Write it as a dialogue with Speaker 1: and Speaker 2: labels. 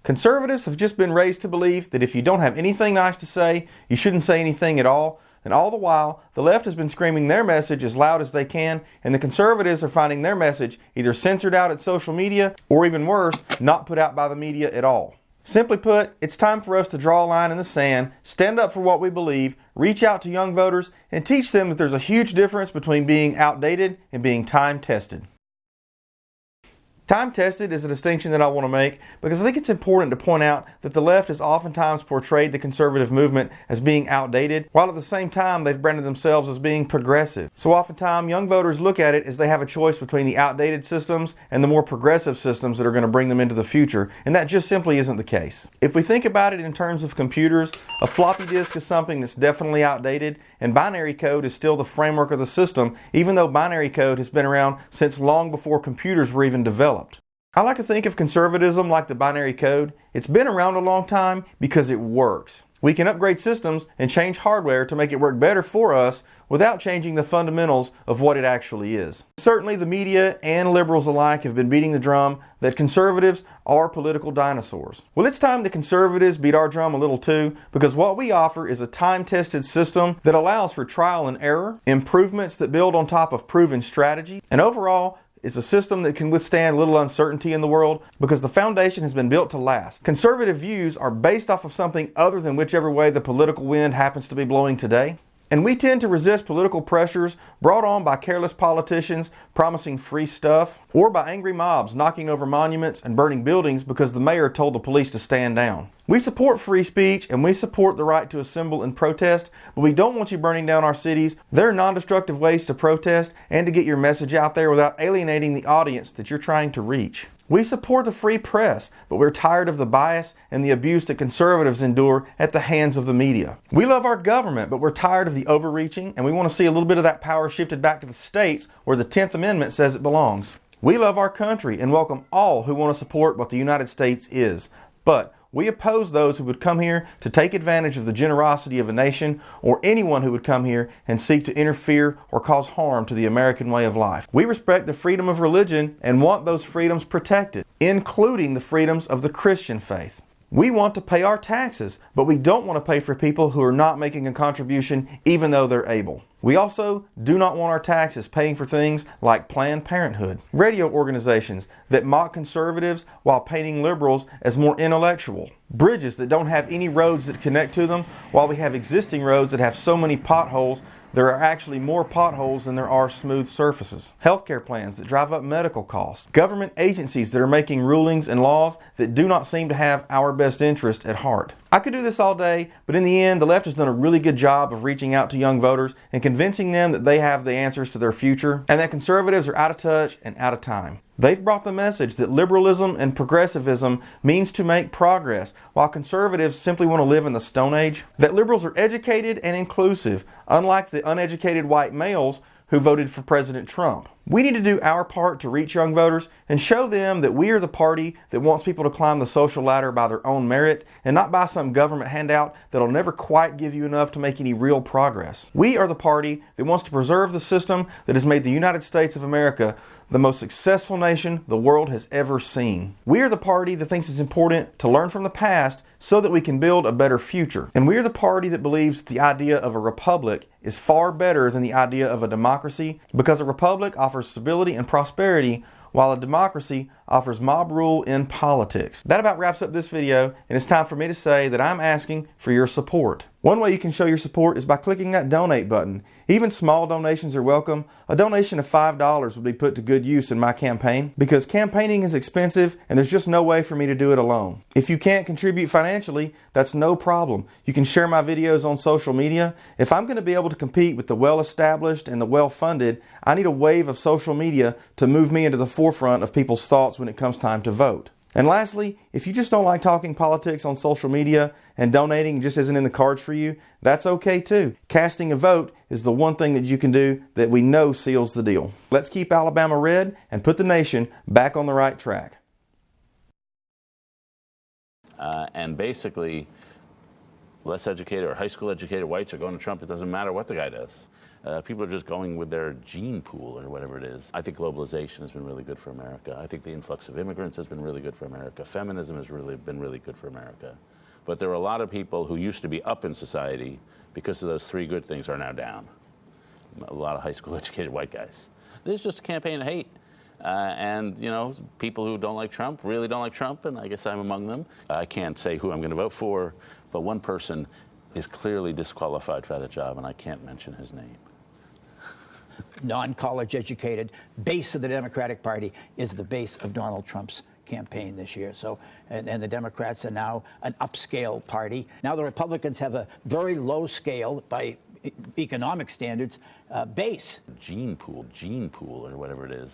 Speaker 1: Conservatives have just been raised to believe that if you don't have anything nice to say, you shouldn't say anything at all. And all the while, the left has been screaming their message as loud as they can, and the conservatives are finding their message either censored out at social media, or even worse, not put out by the media at all. Simply put, it's time for us to draw a line in the sand, stand up for what we believe, reach out to young voters, and teach them that there's a huge difference between being outdated and being time-tested. Time-tested is a distinction that I want to make because I think it's important to point out that the left has oftentimes portrayed the conservative movement as being outdated, while at the same time they've branded themselves as being progressive. So oftentimes young voters look at it as they have a choice between the outdated systems and the more progressive systems that are going to bring them into the future, and that just simply isn't the case. If we think about it in terms of computers, a floppy disk is something that's definitely outdated, and binary code is still the framework of the system, even though binary code has been around since long before computers were even developed. I like to think of conservatism like the binary code. It's been around a long time because it works. We can upgrade systems and change hardware to make it work better for us without changing the fundamentals of what it actually is. Certainly the media and liberals alike have been beating the drum that conservatives are political dinosaurs. Well, it's time the conservatives beat our drum a little too, because what we offer is a time-tested system that allows for trial and error, improvements that build on top of proven strategy, and overall, it's a system that can withstand a little uncertainty in the world because the foundation has been built to last. Conservative views are based off of something other than whichever way the political wind happens to be blowing today. And we tend to resist political pressures brought on by careless politicians promising free stuff, or by angry mobs knocking over monuments and burning buildings because the mayor told the police to stand down. We support free speech and we support the right to assemble and protest, but we don't want you burning down our cities. There are non-destructive ways to protest and to get your message out there without alienating the audience that you're trying to reach. We support the free press, but we're tired of the bias and the abuse that conservatives endure at the hands of the media. We love our government, but we're tired of the overreaching, and we want to see a little bit of that power shifted back to the states where the 10th Amendment says it belongs. We love our country and welcome all who want to support what the United States is, but we oppose those who would come here to take advantage of the generosity of a nation, or anyone who would come here and seek to interfere or cause harm to the American way of life. We respect the freedom of religion and want those freedoms protected, including the freedoms of the Christian faith. We want to pay our taxes, but we don't want to pay for people who are not making a contribution even though they're able. We also do not want our taxes paying for things like Planned Parenthood, radio organizations that mock conservatives while painting liberals as more intellectual, bridges that don't have any roads that connect to them while we have existing roads that have so many potholes there are actually more potholes than there are smooth surfaces. Healthcare plans that drive up medical costs. Government agencies that are making rulings and laws that do not seem to have our best interest at heart. I could do this all day, but in the end, the left has done a really good job of reaching out to young voters and convincing them that they have the answers to their future and that conservatives are out of touch and out of time. They've brought the message that liberalism and progressivism means to make progress, while conservatives simply want to live in the Stone Age. That liberals are educated and inclusive, unlike the uneducated white males who voted for President Trump. We need to do our part to reach young voters and show them that we are the party that wants people to climb the social ladder by their own merit and not by some government handout that'll never quite give you enough to make any real progress. We are the party that wants to preserve the system that has made the United States of America the most successful nation the world has ever seen. We are the party that thinks it's important to learn from the past so that we can build a better future. And we are the party that believes the idea of a republic is far better than the idea of a democracy, because a republic offers stability and prosperity, while a democracy offers mob rule in politics. That about wraps up this video, and it's time for me to say that I'm asking for your support. One way you can show your support is by clicking that donate button. Even small donations are welcome. A donation of $5 would be put to good use in my campaign, because campaigning is expensive and there's just no way for me to do it alone. If you can't contribute financially, that's no problem. You can share my videos on social media. If I'm going to be able to compete with the well-established and the well-funded, I need a wave of social media to move me into the forefront of people's thoughts when it comes time to vote. And lastly, if you just don't like talking politics on social media and donating just isn't in the cards for you, that's okay too. Casting a vote is the one thing that you can do that we know seals the deal. Let's keep Alabama red and put the nation back on the right track.
Speaker 2: And basically, less educated or high school educated whites are going to Trump. It doesn't matter what the guy does. People are just going with their gene pool or whatever it is. I think globalization has been really good for America. I think the influx of immigrants has been really good for America. Feminism has really been really good for America. But there are a lot of people who used to be up in society because of those three good things are now down. A lot of high school educated white guys. There's just a campaign of hate. And, you know, people who don't like Trump really don't like Trump, and I guess I'm among them. I can't say who I'm going to vote for, but one person is clearly disqualified for that job, and I can't mention his name.
Speaker 3: Non-college educated base of the Democratic Party is the base of Donald Trump's campaign this year. So, and the Democrats are now an upscale party. Now the Republicans have a very low scale, by economic standards, base.
Speaker 2: Gene pool or whatever it is.